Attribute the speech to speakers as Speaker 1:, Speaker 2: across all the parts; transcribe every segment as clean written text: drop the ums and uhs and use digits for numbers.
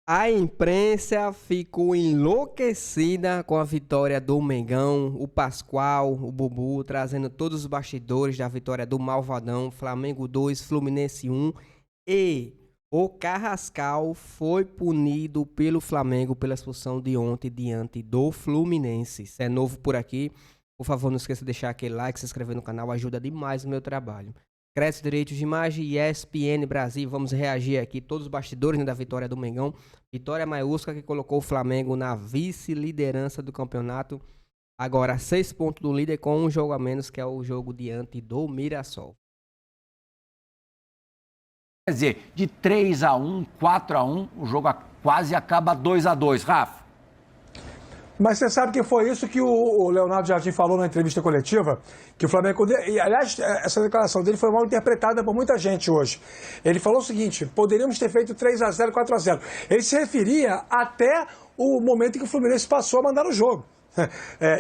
Speaker 1: A imprensa ficou enlouquecida com a vitória do Mengão, o Pascoal, o Bubu, trazendo todos os bastidores da vitória do Malvadão, Flamengo 2, Fluminense 1, e o Carrascal foi punido pelo Flamengo pela expulsão de ontem diante do Fluminense. Se é novo por aqui, por favor, não esqueça de deixar aquele like, se inscrever no canal, ajuda demais no meu trabalho. Crédito, direitos de imagem e ESPN Brasil. Vamos reagir aqui, todos os bastidores, né, da vitória do Mengão. Vitória maiúscula que colocou o Flamengo na vice-liderança do campeonato. Agora 6 pontos do líder com um jogo a menos, que é o jogo diante do Mirassol.
Speaker 2: Quer dizer, de 3-1, 4-1, o jogo quase acaba 2-2. Rafa.
Speaker 3: Mas você sabe que foi isso que o Leonardo Jardim falou na entrevista coletiva, que o Flamengo... E, aliás, essa declaração dele foi mal interpretada por muita gente hoje. Ele falou o seguinte: poderíamos ter feito 3-0, 4-0. Ele se referia até o momento em que o Fluminense passou a mandar o jogo.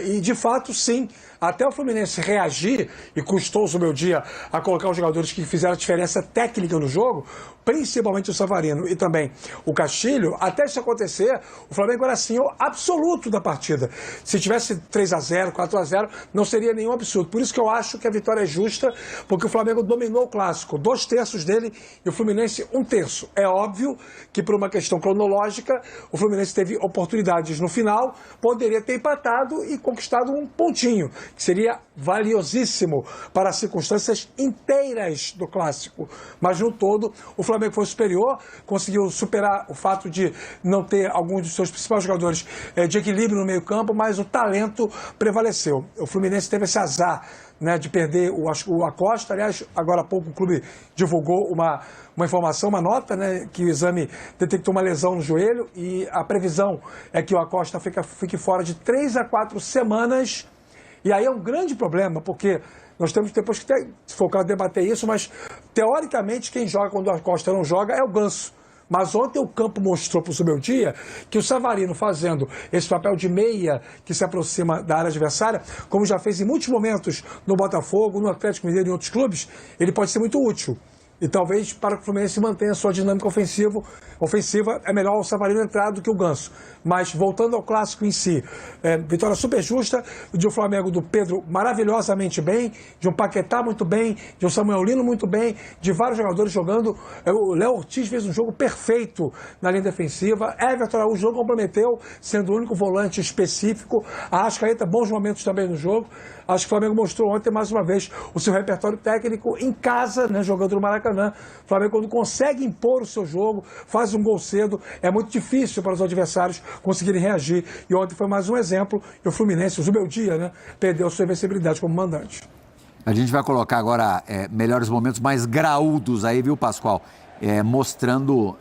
Speaker 3: E de fato, sim, até o Fluminense reagir, e custou-se o meu dia a colocar os jogadores que fizeram a diferença técnica no jogo, principalmente o Savarino e também o Castilho. Até isso acontecer, o Flamengo era assim o absoluto da partida. Se tivesse 3-0, 4-0, não seria nenhum absurdo. Por isso que eu acho que a vitória é justa, porque o Flamengo dominou o clássico, 2/3 dele, e o Fluminense 1/3. É óbvio que, por uma questão cronológica, o Fluminense teve oportunidades no final, poderia ter empatado e conquistado um pontinho, que seria valiosíssimo para as circunstâncias inteiras do clássico. Mas, no todo, o Flamengo foi superior, conseguiu superar o fato de não ter alguns dos seus principais jogadores de equilíbrio no meio-campo, mas o talento prevaleceu. O Fluminense teve esse azar, né, de perder o Acosta. Aliás, agora há pouco o clube divulgou uma informação, uma nota, né, que o exame detectou uma lesão no joelho e a previsão é que o Acosta fique fora de 3 a 4 semanas. E aí é um grande problema, porque nós temos depois que se for o caso, debater isso, mas teoricamente quem joga quando o Acosta não joga é o Ganso. Mas ontem o campo mostrou para o meu dia que o Savarino, fazendo esse papel de meia que se aproxima da área adversária, como já fez em muitos momentos no Botafogo, no Atlético Mineiro e em outros clubes, ele pode ser muito útil. E talvez para que o Fluminense mantenha a sua dinâmica ofensiva, é melhor o Savarino entrar do que o Ganso. Mas voltando ao clássico em si, vitória super justa, de um Flamengo do Pedro maravilhosamente bem, de um Paquetá muito bem, de um Samuel Lino muito bem, de vários jogadores jogando. O Léo Ortiz fez um jogo perfeito na linha defensiva, Everton Araújo não comprometeu, sendo o único volante específico, a Arrascaeta, bons momentos também no jogo. Acho que o Flamengo mostrou ontem, mais uma vez, o seu repertório técnico em casa, né, jogando no Maracanã. O Flamengo, quando consegue impor o seu jogo, faz um gol cedo, é muito difícil para os adversários conseguirem reagir. E ontem foi mais um exemplo, e o Fluminense, o meu dia, né, perdeu a sua invencibilidade como mandante.
Speaker 2: A gente vai colocar agora melhores momentos mais graúdos aí, viu, Pascoal? Mostrando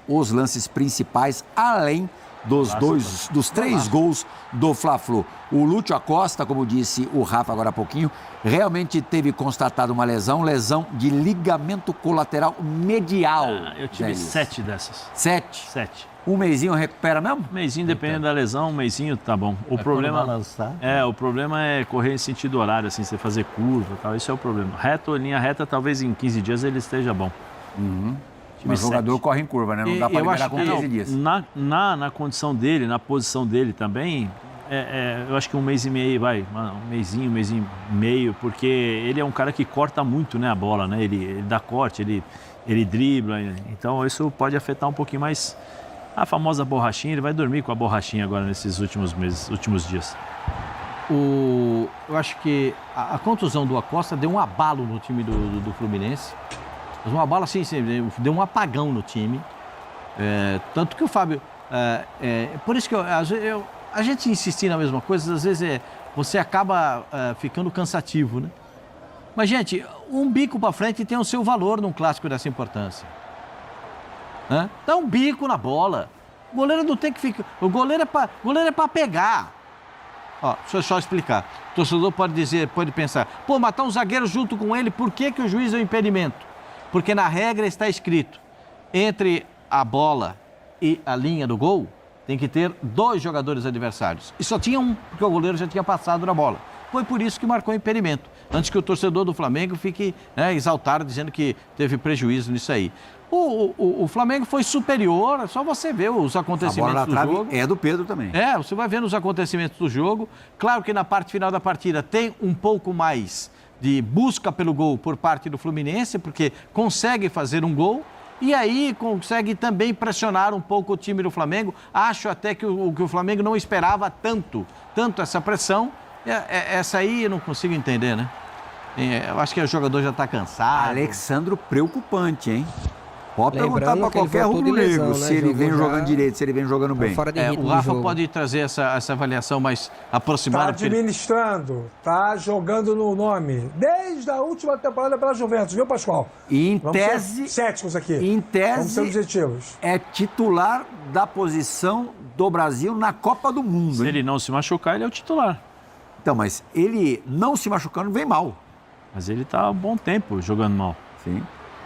Speaker 2: os lances principais, além dos 3 gols do Fla-Flu. O Lúcio Acosta, como disse o Rafa agora há pouquinho, realmente teve constatado uma lesão de ligamento colateral medial.
Speaker 4: Eu tive 7 dessas.
Speaker 2: 7?
Speaker 4: 7.
Speaker 2: Um mêsinho recupera mesmo?
Speaker 4: Um mêsinho, dependendo da lesão, um mêsinho tá bom. O problema é correr em sentido horário, assim, você fazer curva e tal, esse é o problema. Linha reta, talvez em 15 dias ele esteja bom.
Speaker 2: Uhum. Mas o jogador corre em curva, né? Não dá para liberar com 15 dias.
Speaker 4: Na condição dele, na posição dele também, eu acho que um mês e meio, um mês e meio, porque ele é um cara que corta muito, né, a bola, né? Ele dá corte, ele dribla, então isso pode afetar um pouquinho mais a famosa borrachinha. Ele vai dormir com a borrachinha agora nesses últimos dias.
Speaker 5: Eu acho que a contusão do Acosta deu um abalo no time do Fluminense. Uma bola assim, deu um apagão no time. Tanto que o Fábio... por isso que a gente insistir na mesma coisa, às vezes você acaba ficando cansativo, né? Mas, gente, um bico para frente tem o seu valor num clássico dessa importância. Dá um bico na bola. O goleiro não tem que ficar... O goleiro é para pegar. Deixa eu só explicar. O torcedor pode pensar, matar um zagueiro junto com ele, por que o juiz é o impedimento? Porque na regra está escrito, entre a bola e a linha do gol, tem que ter 2 jogadores adversários. E só tinha um, porque o goleiro já tinha passado na bola. Foi por isso que marcou impedimento. antes que o torcedor do Flamengo fique, né, exaltado, dizendo que teve prejuízo nisso aí. O Flamengo foi superior, é só você ver os
Speaker 2: A
Speaker 5: acontecimentos
Speaker 2: bola na
Speaker 5: do
Speaker 2: trave
Speaker 5: jogo.
Speaker 2: é do Pedro também.
Speaker 5: Você vai vendo os acontecimentos do jogo. Claro que na parte final da partida tem um pouco mais de busca pelo gol por parte do Fluminense, porque consegue fazer um gol e aí consegue também pressionar um pouco o time do Flamengo. Acho até que o Flamengo não esperava tanto essa pressão. Essa aí eu não consigo entender, né? Eu acho que o jogador já está cansado.
Speaker 2: Alexandro preocupante, hein? Pode
Speaker 1: Lembrando
Speaker 2: perguntar para
Speaker 1: que ele
Speaker 2: qualquer
Speaker 1: voltou de
Speaker 2: rubro-negro
Speaker 1: lesão, né?
Speaker 2: se ele vem
Speaker 1: Jogou
Speaker 2: jogando
Speaker 1: já-
Speaker 2: direito, se ele vem jogando bem.
Speaker 1: Fora de ritmo
Speaker 5: O
Speaker 1: do
Speaker 5: Rafa
Speaker 1: jogo.
Speaker 5: pode trazer essa avaliação mais
Speaker 3: Está
Speaker 5: aproximada. porque ele-
Speaker 3: administrando, está jogando no nome. Desde a última temporada pela Juventus, viu, Pascoal?
Speaker 2: E em
Speaker 3: Vamos ser
Speaker 2: tese,
Speaker 3: céticos aqui.
Speaker 2: em
Speaker 3: Vamos ser
Speaker 2: tese
Speaker 3: objetivos.
Speaker 2: é titular da posição do Brasil na Copa do Mundo.
Speaker 4: Se
Speaker 2: hein?
Speaker 4: ele não se machucar, ele é o titular.
Speaker 2: Então, mas ele não se machucando vem mal.
Speaker 4: Mas ele tá há um bom tempo jogando mal.
Speaker 2: Sim.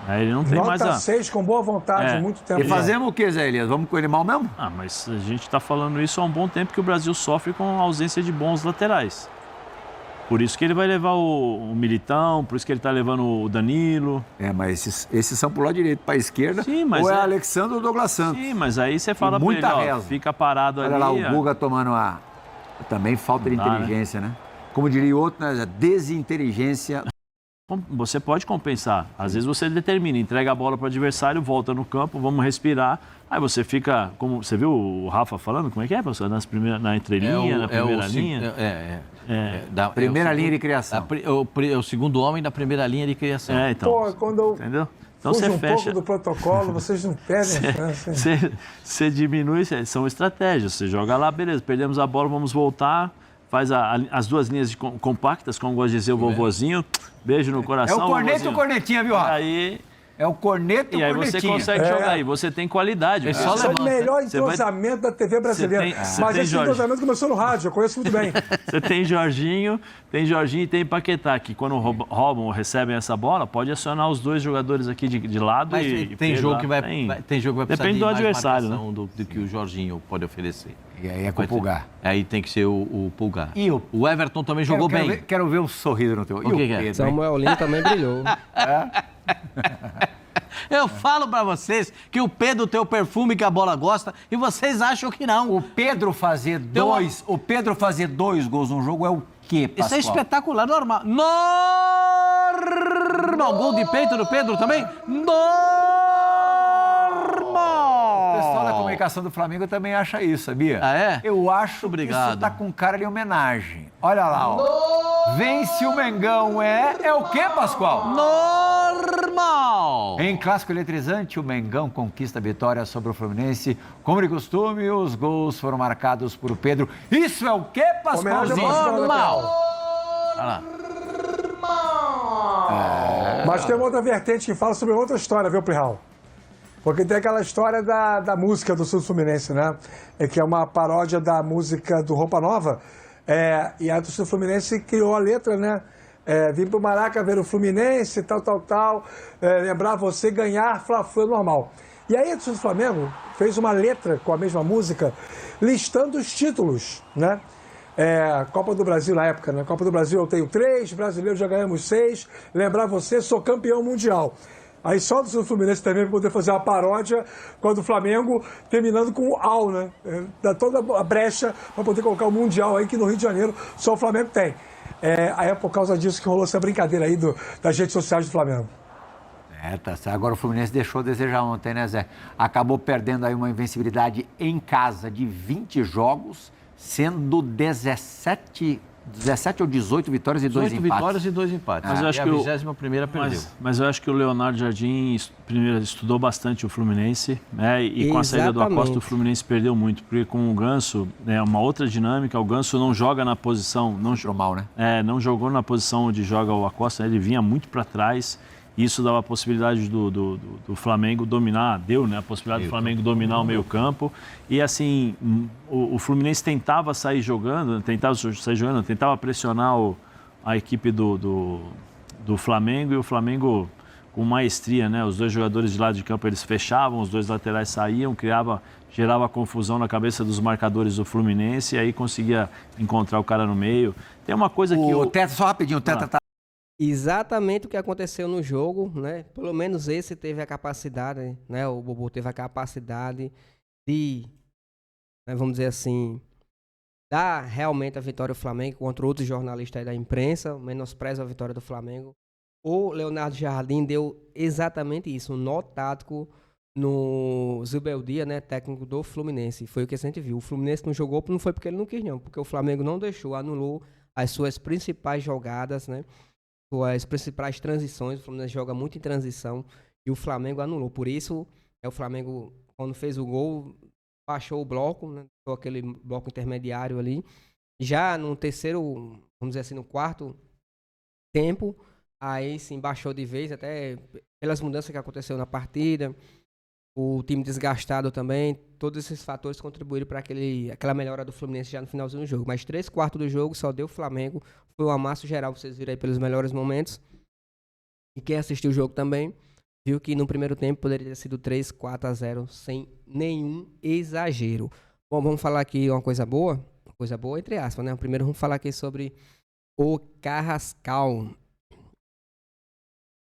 Speaker 4: Aí ele não tem mais
Speaker 3: Nota
Speaker 4: a...
Speaker 3: 6 com boa vontade,
Speaker 4: É.
Speaker 3: muito tempo.
Speaker 2: E fazemos o que, Zé Elias? Vamos com ele mal mesmo?
Speaker 4: Ah, mas a gente está falando isso há um bom tempo que o Brasil sofre com a ausência de bons laterais. Por isso que ele vai levar o Militão, por isso que ele está levando o Danilo.
Speaker 2: É, mas esses são pro lado direito, para a esquerda.
Speaker 4: Sim, mas
Speaker 2: ou é
Speaker 4: é-
Speaker 2: Alexandre ou Douglas Santos.
Speaker 4: Sim, mas aí você fala para ele,
Speaker 2: muita
Speaker 4: ó,
Speaker 2: reza.
Speaker 4: fica parado
Speaker 2: Olha
Speaker 4: ali.
Speaker 2: lá,
Speaker 4: ó.
Speaker 2: o Guga tomando a... Também falta de
Speaker 4: Não dá,
Speaker 2: inteligência, né? Como diria o outro, né? Desinteligência.
Speaker 4: Você pode compensar. Às vezes você determina, entrega a bola para o adversário, volta no campo, vamos respirar. Aí você fica, como você viu o Rafa falando, como é que é, professor? Na entrelinha, na primeira linha.
Speaker 2: Primeira linha de criação.
Speaker 5: O segundo homem da primeira linha de criação.
Speaker 4: Então.
Speaker 3: Pô, quando eu
Speaker 4: Entendeu? Então
Speaker 3: fujo
Speaker 4: você
Speaker 3: um
Speaker 4: fecha.
Speaker 3: pouco do protocolo, vocês não perdem a chance.
Speaker 4: Você diminui, são estratégias. Você joga lá, beleza, perdemos a bola, vamos voltar. Faz as duas linhas compactas, como gosta de dizer o vovozinho. Beijo no
Speaker 2: É
Speaker 4: coração.
Speaker 2: o corneto e
Speaker 4: vovozinho.
Speaker 2: o cornetinha, viu, Rafa?
Speaker 4: Aí,
Speaker 2: É o corneto e
Speaker 4: e
Speaker 2: o
Speaker 4: aí
Speaker 2: cornetinha.
Speaker 4: você consegue jogar. E você tem qualidade.
Speaker 5: só
Speaker 3: Isso é o
Speaker 5: levanta.
Speaker 3: melhor
Speaker 4: Você vai-
Speaker 3: entrosamento da TV brasileira.
Speaker 4: Você tem- você
Speaker 3: Mas
Speaker 4: tem,
Speaker 3: esse
Speaker 4: Jorge.
Speaker 3: entrosamento começou no rádio, eu conheço muito bem.
Speaker 4: Você tem Jorginho e tem Paquetá, que quando roubam ou recebem essa bola, pode acionar os dois jogadores aqui de lado.
Speaker 5: Mas
Speaker 4: e
Speaker 5: tem
Speaker 4: Pedro
Speaker 5: jogo
Speaker 4: lá.
Speaker 5: que vai precisar
Speaker 4: Depende
Speaker 5: de
Speaker 4: do
Speaker 5: mais
Speaker 4: adversário,
Speaker 5: marcação do que o Jorginho pode oferecer.
Speaker 2: E aí é com o Pulgar.
Speaker 5: Aí tem que ser o Pulgar.
Speaker 2: E o
Speaker 5: Everton também jogou
Speaker 2: quero
Speaker 5: bem.
Speaker 2: quero ver um sorriso no teu.
Speaker 5: O que que é?
Speaker 2: Pedro, hein?
Speaker 1: Samuel Lino também brilhou.
Speaker 5: Eu falo pra vocês que o Pedro tem o perfume que a bola gosta e vocês acham que não.
Speaker 2: O Pedro fazer dois gols num jogo é o quê,
Speaker 5: Isso
Speaker 2: Pascoal?
Speaker 5: é espetacular, normal. Normal. Gol de peito do Pedro também? Normal.
Speaker 2: O pessoal da comunicação do Flamengo também acha isso, sabia?
Speaker 5: Ah, é?
Speaker 2: Eu acho
Speaker 5: Obrigado.
Speaker 2: que isso tá com cara de homenagem. Olha lá, ó. Vence o Mengão é o quê, Pascoal?
Speaker 5: Normal.
Speaker 2: Em clássico eletrizante, o Mengão conquista a vitória sobre o Fluminense. Como de costume, os gols foram marcados por Pedro. Isso é o quê,
Speaker 3: Homenagem
Speaker 2: Pascoalzinho?
Speaker 3: ao
Speaker 5: Normal. Olha lá.
Speaker 3: Mas tem uma outra vertente que fala sobre outra história, viu, Plihal? Porque tem aquela história da música do Sul Fluminense, né? Que é uma paródia da música do Roupa Nova. E a do Sul Fluminense criou a letra, né? Vim pro Maraca ver o Fluminense, tal. Lembrar você, ganhar, Fla-Flu é normal. E aí a do Sul Flamengo fez uma letra com a mesma música, listando os títulos, né? Copa do Brasil na época, né? Copa do Brasil eu tenho 3, brasileiro já ganhamos 6. Lembrar você, sou campeão mundial. Aí só do Sul Fluminense também para poder fazer uma paródia com a do Flamengo, terminando com o AU, né? Dá toda a brecha para poder colocar o Mundial aí, que no Rio de Janeiro só o Flamengo tem. Aí é por causa disso que rolou essa brincadeira aí das redes sociais do Flamengo.
Speaker 2: Tá certo. Agora o Fluminense deixou a desejar ontem, né, Zé? Acabou perdendo aí uma invencibilidade em casa de 20 jogos, sendo 17 ou 18 vitórias e 2
Speaker 5: 18
Speaker 2: empates.
Speaker 5: vitórias e 2 empates.
Speaker 4: Mas eu acho
Speaker 5: e
Speaker 4: que
Speaker 5: a
Speaker 4: o-
Speaker 5: 21ª perdeu.
Speaker 4: Mas eu acho que o Leonardo Jardim, primeiro, estudou bastante o Fluminense, né? E com a saída do
Speaker 1: Exatamente.
Speaker 4: Acosta, o Fluminense perdeu muito, porque com o Ganso, é uma outra dinâmica, o Ganso não joga na posição,
Speaker 2: Entrou mal, né?
Speaker 4: não jogou na posição onde joga o Acosta, ele vinha muito para trás, e isso dava a possibilidade do Flamengo dominar, a possibilidade do Flamengo dominar o meio campo, e assim, o Fluminense tentava sair jogando, tentava pressionar a equipe do Flamengo, e o Flamengo com maestria, né? Os dois jogadores de lado de campo, eles fechavam, os dois laterais saíam, gerava confusão na cabeça dos marcadores do Fluminense, e aí conseguia encontrar o cara no meio. Tem uma coisa que
Speaker 2: O Teta, só rapidinho, o Teta tá
Speaker 1: exatamente o que aconteceu no jogo, né? Pelo menos esse teve a capacidade, né? O Bobo teve a capacidade de, né, vamos dizer assim, dar realmente a vitória ao Flamengo contra outros jornalistas aí da imprensa, menospreza a vitória do Flamengo. O Leonardo Jardim deu exatamente isso, um nó tático no Zubeldia, né, técnico do Fluminense. Foi o que a gente viu. O Fluminense não jogou, não foi porque ele não quis, não, porque o Flamengo não deixou, anulou as suas principais jogadas, né, suas principais transições. O Fluminense joga muito em transição e o Flamengo anulou. Por isso, o Flamengo, quando fez o gol, baixou o bloco, né, aquele bloco intermediário ali. Já no terceiro, vamos dizer assim, no quarto tempo, aí sim baixou de vez, até pelas mudanças que aconteceu na partida, o time desgastado também, todos esses fatores contribuíram para aquela melhora do Fluminense já no finalzinho do jogo. Mas 3/4 do jogo só deu o Flamengo, foi um amasso geral, vocês viram aí pelos melhores momentos. E quem assistiu o jogo também viu que no primeiro tempo poderia ter sido 3-4-0 sem nenhum exagero. Bom, vamos falar aqui uma coisa boa entre aspas, né? Primeiro vamos falar aqui sobre o Carrascal.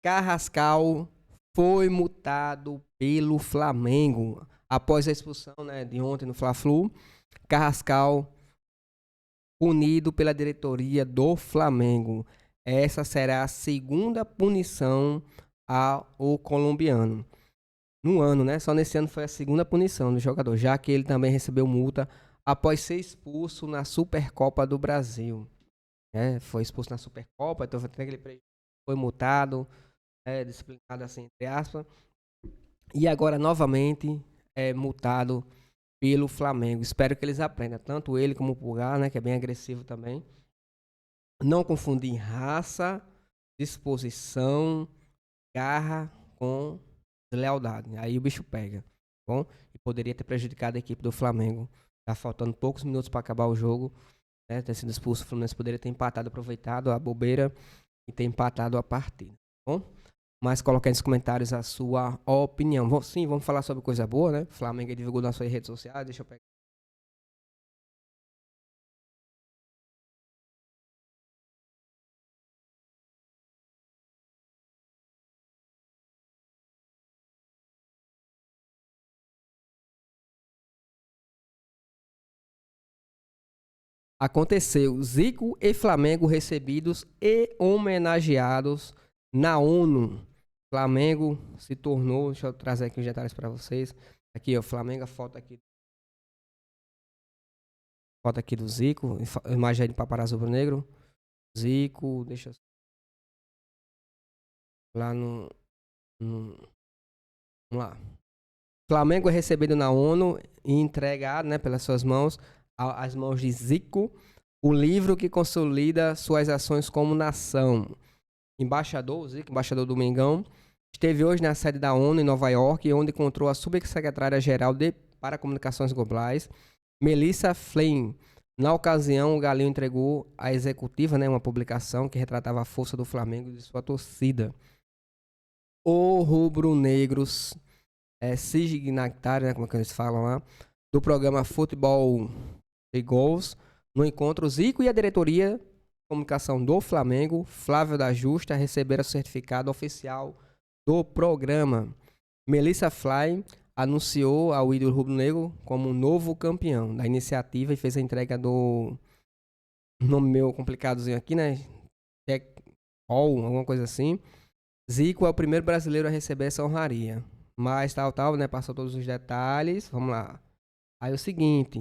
Speaker 1: Carrascal foi multado pelo Flamengo após a expulsão, né, de ontem no Fla-Flu. Carrascal punido pela diretoria do Flamengo. Essa será a segunda punição ao colombiano. No ano, né? Só nesse ano foi a segunda punição do jogador, já que ele também recebeu multa após ser expulso na Supercopa do Brasil. Foi expulso na Supercopa, então foi multado, disciplinado assim, entre aspas. E agora, novamente, é multado pelo Flamengo. Espero que eles aprendam, tanto ele como o Pulgar, né, que é bem agressivo também. Não confundir raça, disposição, garra com lealdade. Aí o bicho pega, bom? E poderia ter prejudicado a equipe do Flamengo. Tá faltando poucos minutos para acabar o jogo, né? Ter sido expulso, o Fluminense poderia ter empatado, aproveitado a bobeira e ter empatado a partida, bom? Mas coloque aí nos comentários a sua opinião. Sim, vamos falar sobre coisa boa, né? O Flamengo divulgou nas suas redes sociais. Deixa eu pegar. Aconteceu. Zico e Flamengo recebidos e homenageados na ONU. Flamengo se tornou... Deixa eu trazer aqui os detalhes para vocês. Aqui, ó, Flamengo, a foto aqui. Foto aqui do Zico. Imagem de Paparazzo Rubro-Negro. Zico, deixa eu... Lá no... Vamos lá. Flamengo é recebido na ONU e entregado, né, pelas suas mãos, às mãos de Zico, o livro que consolida suas ações como nação. Embaixador, Zico, embaixador do Mengão, esteve hoje na sede da ONU em Nova York, onde encontrou a subsecretária-geral para Comunicações Globais, Melissa Flynn. Na ocasião, o Galinho entregou à executiva, né, uma publicação que retratava a força do Flamengo e de sua torcida. O rubro-negros signatário, né, como é que eles falam lá, do programa Futebol e Gols, no encontro, Zico e a diretoria de comunicação do Flamengo, Flávio da Justa, receberam o certificado oficial do programa. Melissa Fly anunciou ao ídolo rubro-negro como novo campeão da iniciativa e fez a entrega do nome meu complicadozinho aqui, né? Alguma coisa assim. Zico é o primeiro brasileiro a receber essa honraria. Mas tal, né? Passou todos os detalhes. Vamos lá. Aí o seguinte.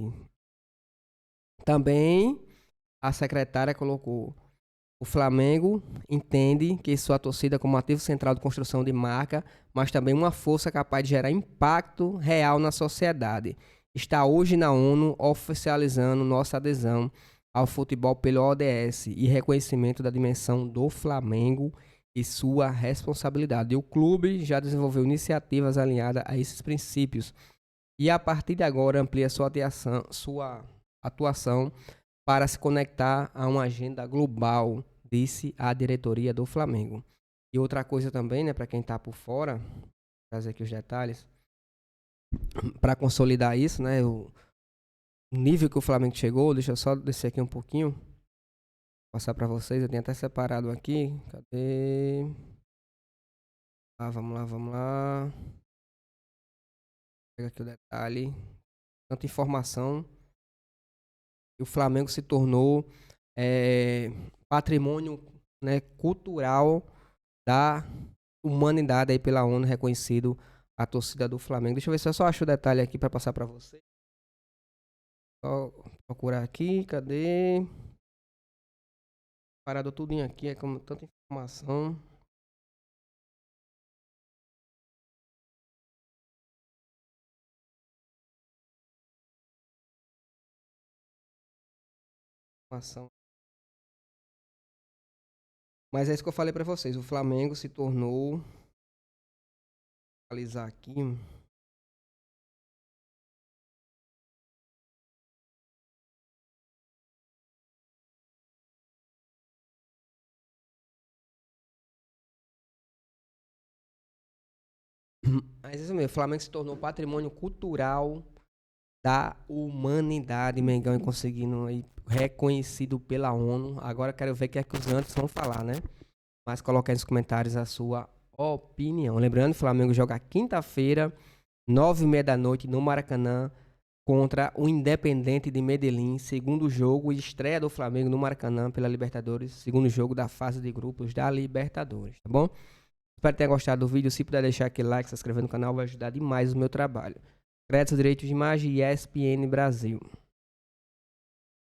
Speaker 1: Também a secretária colocou: o Flamengo entende que sua torcida como ativo central de construção de marca, mas também uma força capaz de gerar impacto real na sociedade. Está hoje na ONU oficializando nossa adesão ao futebol pelo ODS e reconhecimento da dimensão do Flamengo e sua responsabilidade. E o clube já desenvolveu iniciativas alinhadas a esses princípios e a partir de agora amplia sua atuação para se conectar a uma agenda global, disse a diretoria do Flamengo. E outra coisa também, né, para quem está por fora, vou trazer aqui os detalhes, para consolidar isso, né, o nível que o Flamengo chegou, deixa eu só descer aqui um pouquinho. passar para vocês. Eu tenho até separado aqui. Cadê? Ah, vamos lá, vamos lá. Pega aqui o detalhe. Tanta informação. E o Flamengo se tornou patrimônio, né, cultural da humanidade aí pela ONU, reconhecido a torcida do Flamengo. Deixa eu ver se eu só acho o detalhe aqui para passar para você. Só procurar aqui, cadê? Parado tudinho aqui, é como tanta informação. Mas é isso que eu falei para vocês. O Flamengo se tornou. Vou atualizar aqui. Mas isso mesmo, o Flamengo se tornou patrimônio cultural da humanidade, Mengão, e conseguindo aí, reconhecido pela ONU. Agora quero ver o que é que os antes vão falar, né? Mas coloca aí nos comentários a sua opinião. Lembrando, o Flamengo joga quinta-feira, 9h30 da noite, no Maracanã, contra o Independente de Medellín. Segundo jogo e estreia do Flamengo no Maracanã pela Libertadores. Segundo jogo da fase de grupos da Libertadores, tá bom? Espero que tenha gostado do vídeo. Se puder deixar aquele like, se inscrever no canal, vai ajudar demais o meu trabalho. Créditos, direitos de imagem e ESPN Brasil.